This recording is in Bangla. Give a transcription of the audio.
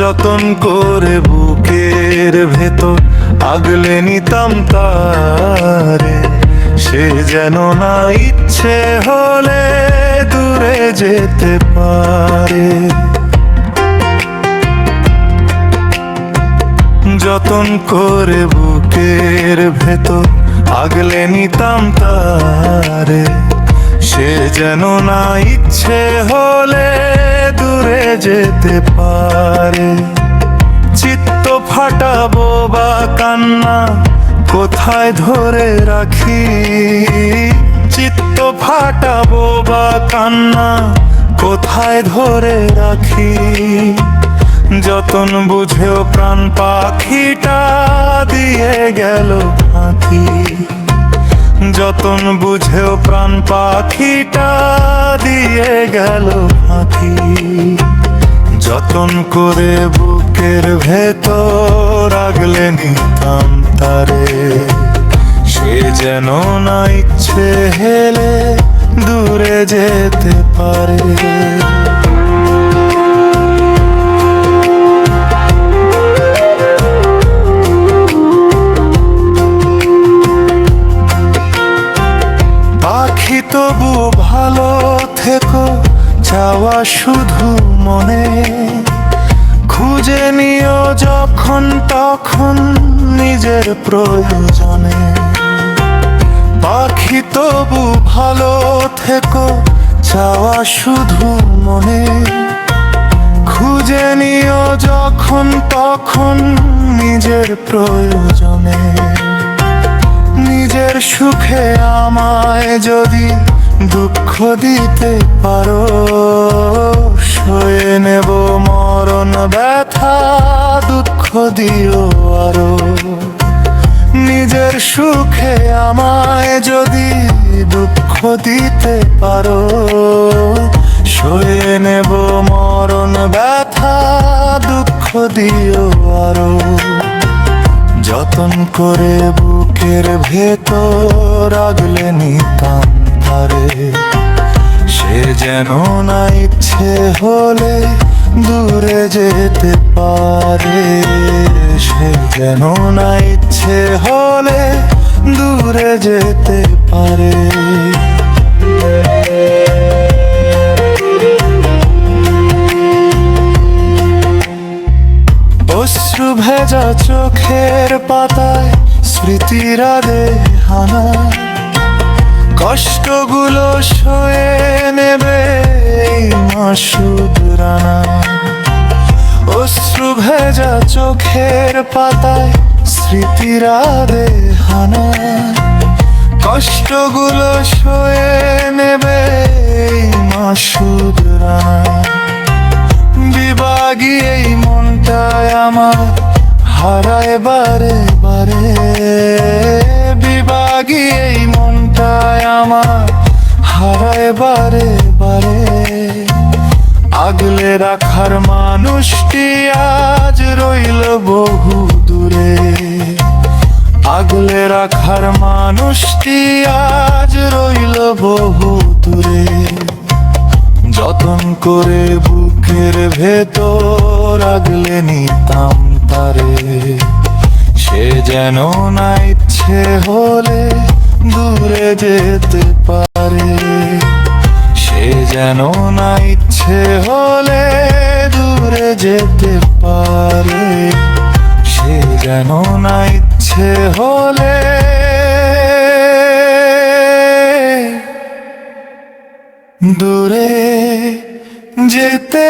যতন করে বুকের ভেতর আগলে নিতাম তারে, সে যেন না ইচ্ছে হলে দূরে যেতে পারে। যতন করে বুকের ভেতর আগলে নিতাম তারে, সে যেন না ইচ্ছে হলে দূরে যেতে পারে। চিত্ত ফাটাবো বা কান্না কোথায় ধরে রাখি, চিত্ত ফাটাবো বা কান্না কোথায় ধরে রাখি। যতন বুঝেও প্রাণ পাখিটা দিয়ে গেল ফাঁকি, যতন বুঝেও প্রাণ পাখিটা দিয়ে গেল ফাঁকি। যতন করে বুকের ভেতর আগলে নিতাম তারে, সে যেন না ইচ্ছে হেলে দূরে যেতে পারে। পাখি তবু ভালো থেকো চাওয়া শুধু মনে, খুঁজে নিও যখন তখন নিজের প্রয়োজনে। পাখি তবু ভালো থেকো চাওয়া শুধু মনে, খুঁজে নিও যখন তখন নিজের প্রয়োজনে। নিজের সুখে আমায় যদি দুঃখ দিতে পারো, সয়ে নেব মরণ ব্যথা দুঃখ দিও আরো। নিজের সুখে আমায় যদি দুঃখ দিতে পারো, সয়ে নেব মরণ ব্যথা দুঃখ দিও আরো। যতন করে বুকের ভেতর আগলে নিতাম তারে, সে যেন না ইচ্ছে হলে দূরে যেতে পারে, সে যেন না ইচ্ছে হলে দূরে যেতে পারে। অশ্রু ভেজা চোখের পাতায় স্মৃতিরা হানা, কষ্টগুলো সয়ে নেবে এই মাসুদ রানা। অশ্রু ভেজা চোখের পাতায় স্মৃতিরা হানা, কষ্টগুলো সয়ে নেবে এই মাসুদ রানা। বিভাগী এই মনটায় আমার হারায় বারে বারে, বিভাগী এই মনটায় আমার হারায় বারে বারে। আগলে রাখার মানুষটি আজ রইল বহু দূরে, আগলে রাখার মানুষটি আজ রইল বহু দূরে। যতন করে বুকের ভেতর আগলে নিতাম তারে, সে যেন না ইচ্ছে হলে দূরে যেতে পারে, সে যেন না ইচ্ছে হলে দূরে যেতে পারে, সে যেন না ইচ্ছে হলে দূরে যেতে